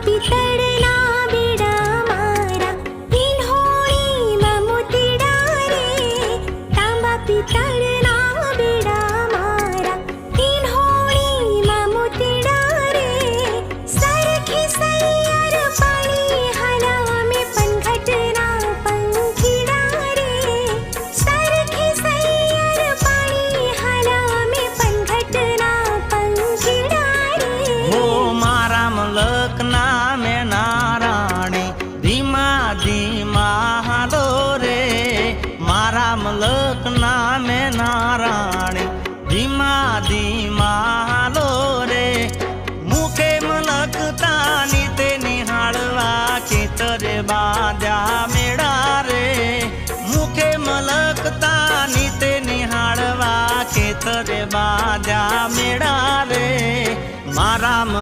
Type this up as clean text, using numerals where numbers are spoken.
પિતળના બેડા મારા ઈંઢોળીમાં મોતીડા રે તાંબા પિતળના બેડા મારા ઈંઢોળીમાં મોતીડા રે સરખી સૈયર પાણી હાલા મેં પનઘટના પંખીડા રે સરખી સૈયર પાણી હાલા મેં પનઘટના પંખીડા રે હો મારા મલકના મેં નારાણી ધીમા ધીમા હાલો રે મારા મલકના મેં નારાણી ધીમા ધીમા હાલો રે મુખે મલકતાની તે નિહાળવા ખેતરે બાંધ્યા મેળા રે મુખે મલકતાની તે નિહાળવા ખેતરે બાંધ્યા મેળા રે મારા